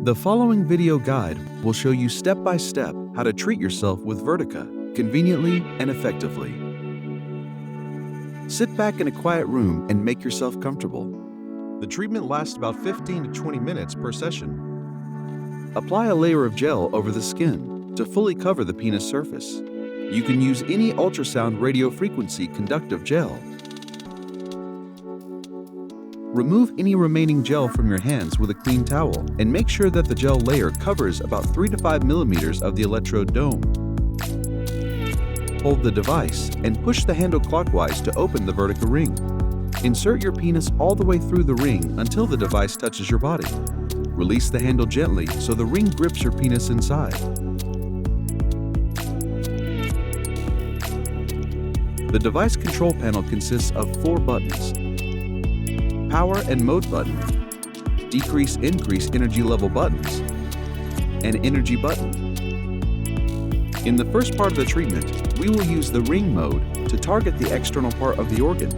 The following video guide will show you step-by-step how to treat yourself with Vertica conveniently and effectively. Sit back in a quiet room and make yourself comfortable. The treatment lasts about 15 to 20 minutes per session. Apply a layer of gel over the skin to fully cover the penis surface. You can use any ultrasound radiofrequency conductive gel. Remove any remaining gel from your hands with a clean towel and make sure that the gel layer covers about 3 to 5 millimeters of the electrode dome. Hold the device and push the handle clockwise to open the Vertica ring. Insert your penis all the way through the ring until the device touches your body. Release the handle gently so the ring grips your penis inside. The device control panel consists of 4 buttons: power and mode button, decrease increase energy level buttons, and energy button. In the first part of the treatment, we will use the ring mode to target the external part of the organ.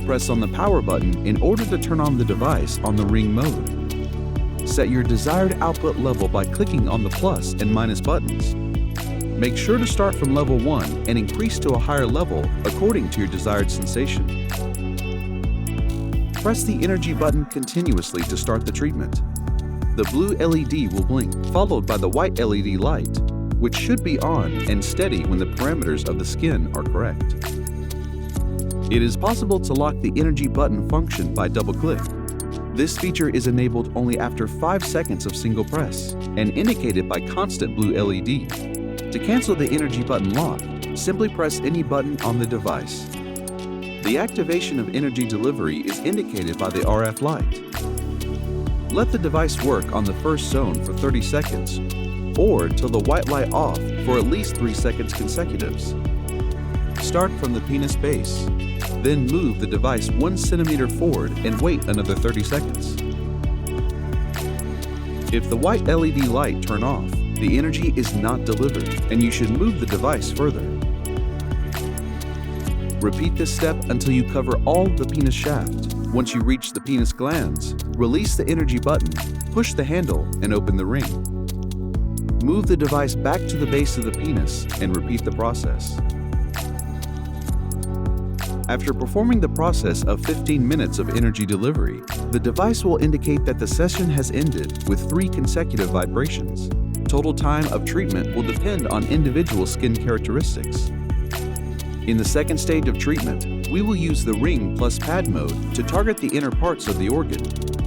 Press on the power button in order to turn on the device on the ring mode. Set your desired output level by clicking on the plus and minus buttons. Make sure to start from level 1 and increase to a higher level according to your desired sensation. Press the energy button continuously to start the treatment. The blue LED will blink, followed by the white LED light, which should be on and steady when the parameters of the skin are correct. It is possible to lock the energy button function by double-click. This feature is enabled only after 5 seconds of single press and indicated by constant blue LED. To cancel the energy button lock, simply press any button on the device. The activation of energy delivery is indicated by the RF light. Let the device work on the first zone for 30 seconds, or till the white light off for at least 3 seconds consecutives. Start from the penis base, then move the device 1 centimeter forward and wait another 30 seconds. If the white LED light turns off, the energy is not delivered, and you should move the device further. Repeat this step until you cover all the penis shaft. Once you reach the penis glands, release the energy button, push the handle, and open the ring. Move the device back to the base of the penis and repeat the process. After performing the process of 15 minutes of energy delivery, the device will indicate that the session has ended with 3 consecutive vibrations. Total time of treatment will depend on individual skin characteristics. In the second stage of treatment, we will use the ring plus pad mode to target the inner parts of the organ.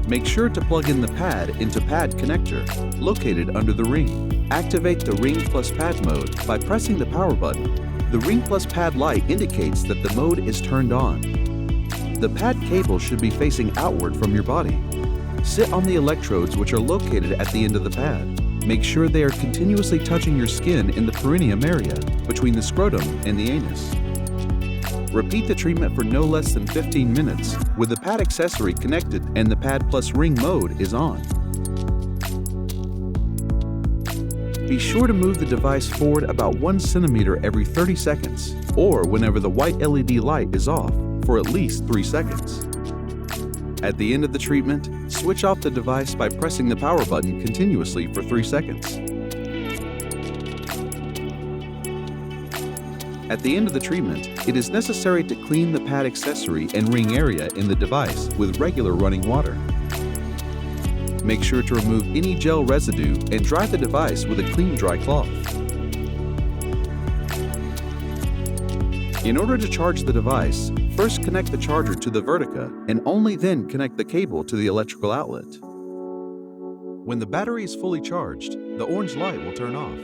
Make sure to plug in the pad into pad connector, located under the ring. Activate the ring plus pad mode by pressing the power button. The ring plus pad light indicates that the mode is turned on. The pad cable should be facing outward from your body. Sit on the electrodes which are located at the end of the pad. Make sure they are continuously touching your skin in the perineum area, between the scrotum and the anus. Repeat the treatment for no less than 15 minutes with the pad accessory connected and the pad plus ring mode is on. Be sure to move the device forward about 1 centimeter every 30 seconds, or whenever the white LED light is off, for at least 3 seconds. At the end of the treatment, switch off the device by pressing the power button continuously for 3 seconds. At the end of the treatment, it is necessary to clean the pad accessory and ring area in the device with regular running water. Make sure to remove any gel residue and dry the device with a clean, dry cloth. In order to charge the device, first connect the charger to the Vertica and only then connect the cable to the electrical outlet. When the battery is fully charged, the orange light will turn off.